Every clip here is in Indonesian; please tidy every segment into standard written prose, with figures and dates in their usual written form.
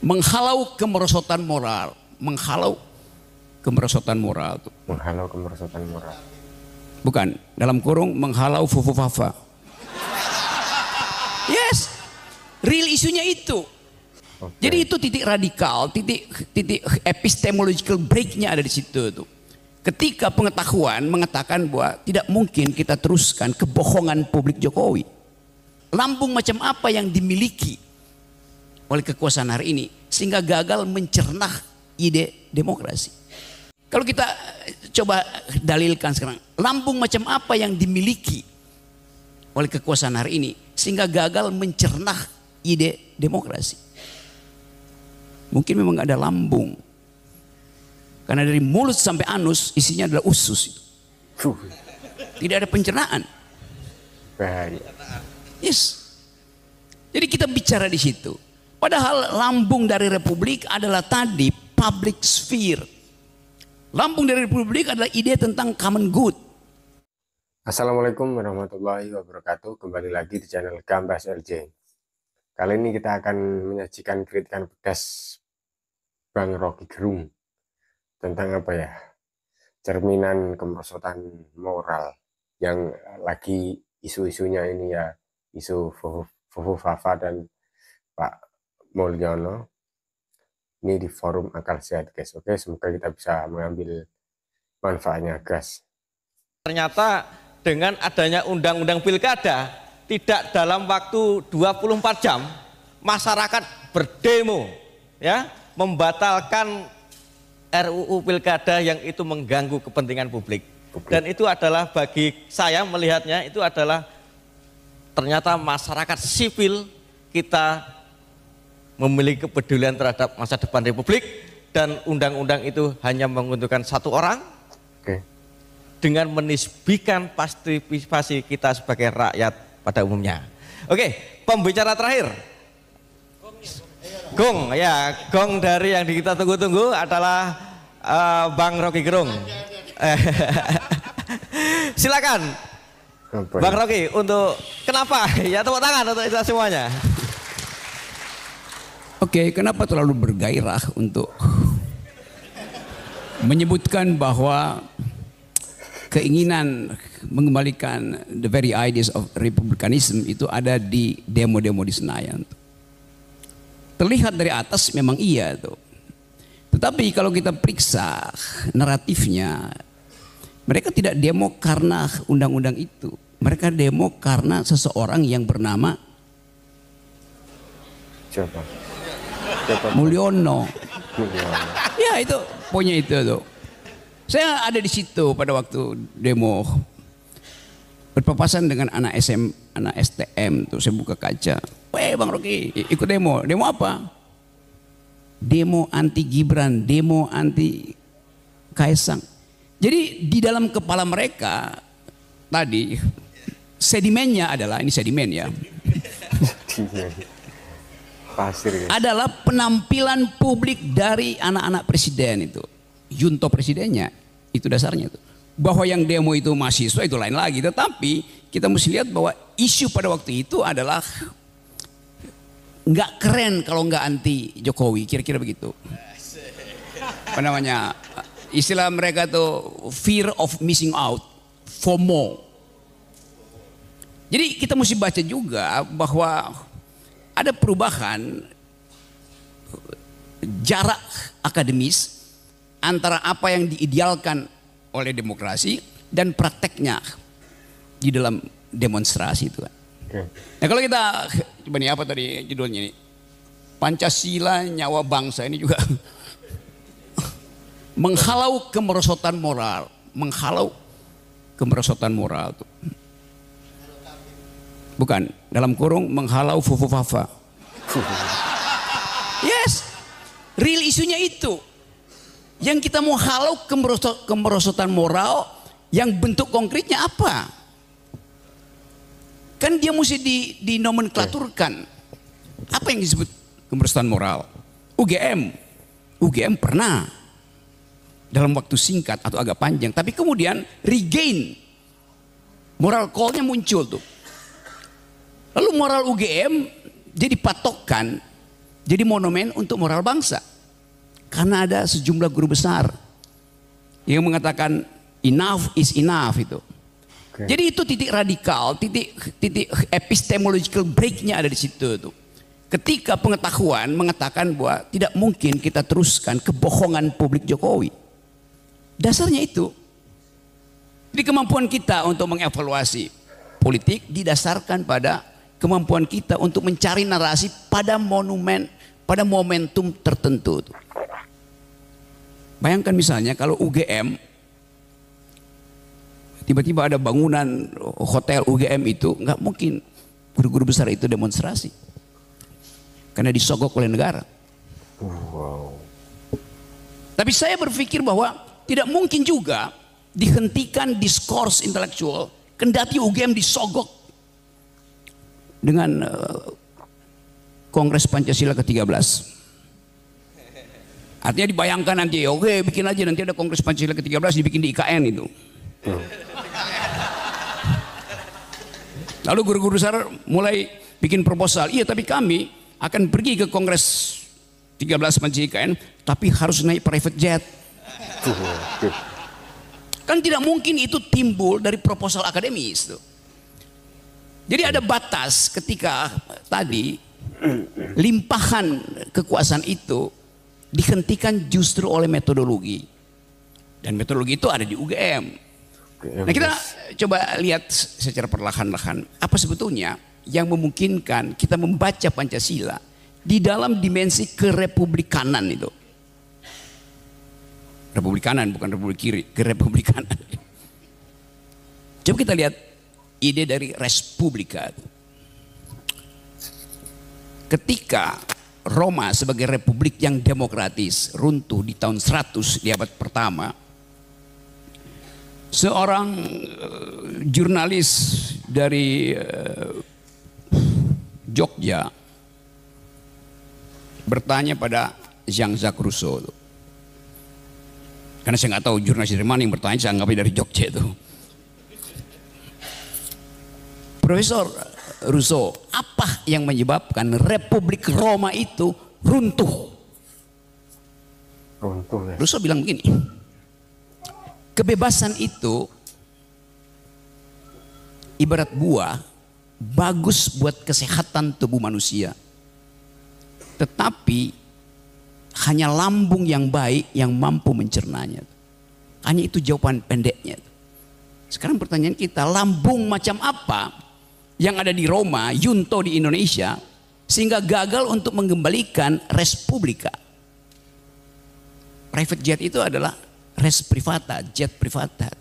menghalau kemerosotan moral, menghalau kemerosotan moral tuh. Menghalau kemerosotan moral. Bukan, dalam kurung menghalau fufufafa. Yes, real isunya itu. Okay. Jadi itu titik radikal, titik epistemological breaknya ada di situ tuh. Ketika pengetahuan mengatakan bahwa tidak mungkin kita teruskan kebohongan publik Jokowi. Lambung macam apa yang dimiliki oleh kekuasaan hari ini sehingga gagal mencerna ide demokrasi. Kalau kita coba dalilkan sekarang, lambung macam apa yang dimiliki oleh kekuasaan hari ini sehingga gagal mencerna ide demokrasi. Mungkin memang gak ada lambung, karena dari mulut sampai anus isinya adalah usus. Tidak ada pencernaan. Bahaya. Yes. Jadi kita bicara di situ. Padahal lambung dari Republik adalah tadi public sphere. Lambung dari Republik adalah ide tentang common good. Assalamualaikum warahmatullahi wabarakatuh. Kembali lagi di channel Gambas LJ. Kali ini kita akan menyajikan kritikan pedas Bang Rocky Gerung tentang apa ya, cerminan kemerosotan moral yang lagi isu-isunya ini ya, isu Fufufafa dan Pak Mulyono ini di forum akal sehat guys. Oke, semoga kita bisa mengambil manfaatnya guys. Ternyata dengan adanya undang-undang pilkada, tidak dalam waktu 24 jam masyarakat berdemo ya, membatalkan RUU pilkada yang itu mengganggu kepentingan publik. Dan itu adalah, bagi saya melihatnya, itu adalah ternyata masyarakat sipil kita memiliki kepedulian terhadap masa depan Republik, dan undang-undang itu hanya menguntungkan satu orang. Oke. Dengan menisbikan partisipasi kita sebagai rakyat pada umumnya. Oke, pembicara terakhir. Gong, ya, gong dari yang kita tunggu-tunggu adalah Bang Rocky Gerung. Silakan, Bang Rocky, untuk kenapa? Ya, tepuk tangan untuk kita semuanya. Oke, kenapa terlalu bergairah untuk menyebutkan bahwa keinginan mengembalikan the very ideas of republicanism itu ada di demo-demo di Senayan. Terlihat dari atas memang iya tuh. Tetapi kalau kita periksa naratifnya, mereka tidak demo karena undang-undang itu. Mereka demo karena seseorang yang bernama Siapa? Mulyono. Ya, itu poinnya itu tuh. Saya ada di situ pada waktu demo, berpapasan dengan anak STM tuh. Saya buka kaca, weh Bang Rocky ikut demo. Demo apa? Demo anti Gibran, demo anti Kaisang. Jadi di dalam kepala mereka tadi sedimennya adalah, ini sedimen ya, pasir guys. adalah penampilan publik dari anak-anak presiden itu. Junto presidennya, itu dasarnya itu. Bahwa yang demo itu mahasiswa itu lain lagi. Tetapi kita mesti lihat bahwa isu pada waktu itu adalah nggak keren kalau nggak anti Jokowi, kira-kira begitu. Apa namanya, istilah mereka tuh fear of missing out, FOMO. Jadi kita mesti baca juga bahwa ada perubahan jarak akademis antara apa yang diidealkan oleh demokrasi dan prakteknya di dalam demonstrasi itu kan. Nah kalau kita coba nih, apa tadi judulnya ini, Pancasila nyawa bangsa, ini juga menghalau kemerosotan moral, menghalau kemerosotan moral tuh. Bukan, dalam kurung menghalau fufufafa. Yes, real isunya itu. Yang kita mau halau kemerosotan moral, yang bentuk konkretnya apa? Kan dia mesti dinomenklaturkan. Apa yang disebut kemerosotan moral? UGM pernah dalam waktu singkat atau agak panjang, tapi kemudian regain, moral call-nya muncul tuh. Lalu moral UGM jadi patokan jadi monumen untuk moral bangsa. Karena ada sejumlah guru besar yang mengatakan enough is enough itu. Jadi itu titik radikal, titik epistemological breaknya ada di situ tuh. Ketika pengetahuan mengatakan bahwa tidak mungkin kita teruskan kebohongan publik Jokowi. Dasarnya itu. Jadi kemampuan kita untuk mengevaluasi politik didasarkan pada kemampuan kita untuk mencari narasi pada momentum tertentu. Bayangkan misalnya kalau UGM tiba-tiba ada bangunan hotel UGM itu, nggak mungkin guru-guru besar itu demonstrasi karena disogok oleh negara. Wow. Tapi saya berpikir bahwa tidak mungkin juga dihentikan diskurs intelektual kendati UGM disogok dengan Kongres Pancasila ke-13. Artinya dibayangkan nanti, oke bikin aja nanti ada Kongres Pancasila ke-13 dibikin di IKN itu. Lalu guru-guru besar mulai bikin proposal, iya tapi kami akan pergi ke Kongres 13 Pancasila IKN tapi harus naik private jet. Kan tidak mungkin itu timbul dari proposal akademis tuh. Jadi ada batas ketika tadi limpahan kekuasaan itu dihentikan justru oleh metodologi. Dan metodologi itu ada di UGM. Nah kita coba lihat secara perlahan-lahan apa sebetulnya yang memungkinkan kita membaca Pancasila di dalam dimensi kerepublikanan itu. Republikanan bukan republik kiri, kerepublikanan. Coba kita lihat ide dari Respublika. Ketika Roma sebagai republik yang demokratis runtuh di tahun 100 di abad pertama, seorang jurnalis dari Jogja bertanya pada Jean-Jacques Rousseau. Karena saya nggak tahu jurnalis dari mana yang bertanya, saya anggapnya dari Jogja itu. Profesor Rousseau, apa yang menyebabkan Republik Roma itu runtuh? Runtuh ya. Rousseau bilang begini, kebebasan itu ibarat buah, bagus buat kesehatan tubuh manusia. Tetapi hanya lambung yang baik yang mampu mencernanya. Hanya itu jawaban pendeknya. Sekarang pertanyaan kita, lambung macam apa yang ada di Roma, Junto di Indonesia, sehingga gagal untuk mengembalikan Respublika? Private jet itu adalah res privata, jet privata.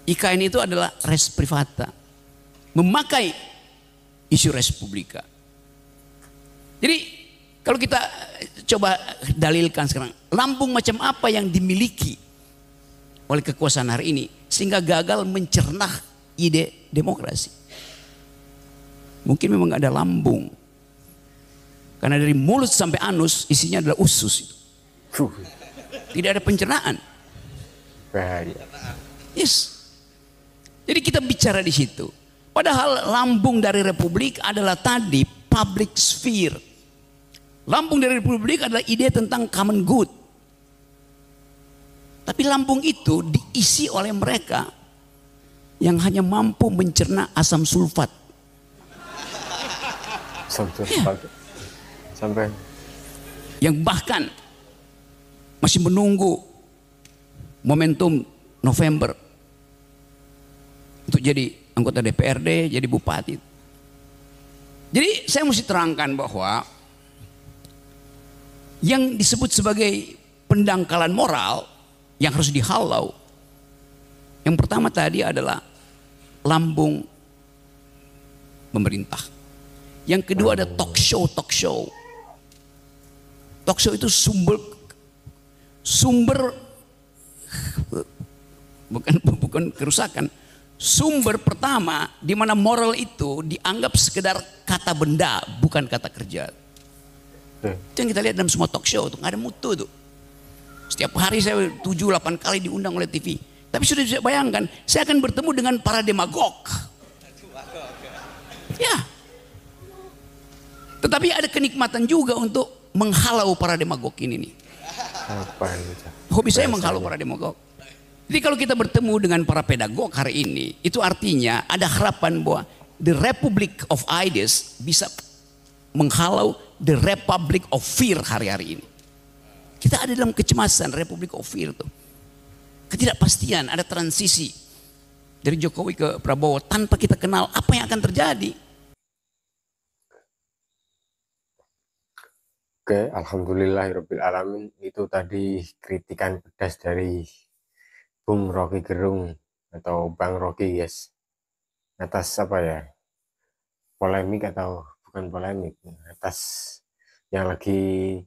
IKN itu adalah res privata. Memakai isu Respublika. Jadi kalau kita coba dalilkan sekarang, lambung macam apa yang dimiliki oleh kekuasaan hari ini sehingga gagal mencerna ide demokrasi? Mungkin memang gak ada lambung. Karena dari mulut sampai anus isinya adalah usus. Tidak ada pencernaan. Yes. Jadi kita bicara di situ. Padahal lambung dari republik adalah tadi public sphere. Lambung dari republik adalah ide tentang common good. Tapi lambung itu diisi oleh mereka yang hanya mampu mencerna asam sulfat. Sampai yang bahkan masih menunggu momentum November untuk jadi anggota DPRD, jadi bupati. Jadi saya mesti terangkan bahwa yang disebut sebagai pendangkalan moral yang harus dihalau, yang pertama tadi adalah lambung pemerintah. Yang kedua ada talk show. Talk show itu sumber bukan kerusakan. Sumber pertama di mana moral itu dianggap sekedar kata benda, bukan kata kerja. Itu yang kita lihat dalam semua talk show, tuh nggak ada mutu tuh. Setiap hari saya 7-8 kali diundang oleh TV. Tapi sudah bisa bayangkan, saya akan bertemu dengan para demagog. Ya. Tetapi ada kenikmatan juga untuk menghalau para demagog ini nih. Apa ini? Hobi saya menghalau para demagog. Jadi kalau kita bertemu dengan para pedagog hari ini, itu artinya ada harapan bahwa the Republic of Ideas bisa menghalau the Republic of Fear hari-hari ini. Kita ada dalam kecemasan Republic of Fear tuh. Ketidakpastian, ada transisi dari Jokowi ke Prabowo tanpa kita kenal apa yang akan terjadi. Oke, alhamdulillahirabbil alamin. Itu tadi kritikan pedas dari Bung Rocky Gerung atau Bang Rocky, guys. Atas apa ya? Polemik atau bukan polemik, atas yang lagi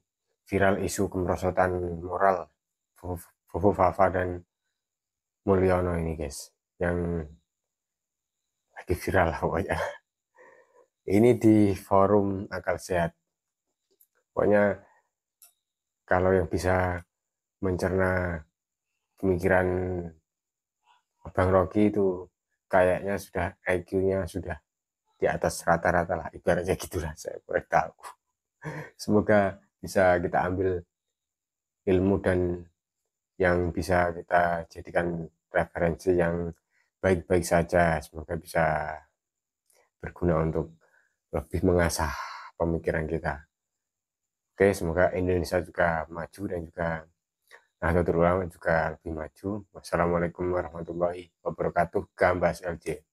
viral isu kemerosotan moral Vovo Vava dan Mulyono ini, guys. Yang lagi viral pokoknya. Ini di forum Akal Sehat. Pokoknya kalau yang bisa mencerna pemikiran Bang Rocky itu kayaknya sudah IQ-nya sudah di atas rata-rata lah, ibaratnya gitulah, saya kurang tahu. Semoga bisa kita ambil ilmu dan yang bisa kita jadikan referensi yang baik-baik saja. Semoga bisa berguna untuk lebih mengasah pemikiran kita. Oke, semoga Indonesia juga maju dan juga Nahdlatul Ulama juga lebih maju. Wassalamualaikum warahmatullahi wabarakatuh. Gambas LJ.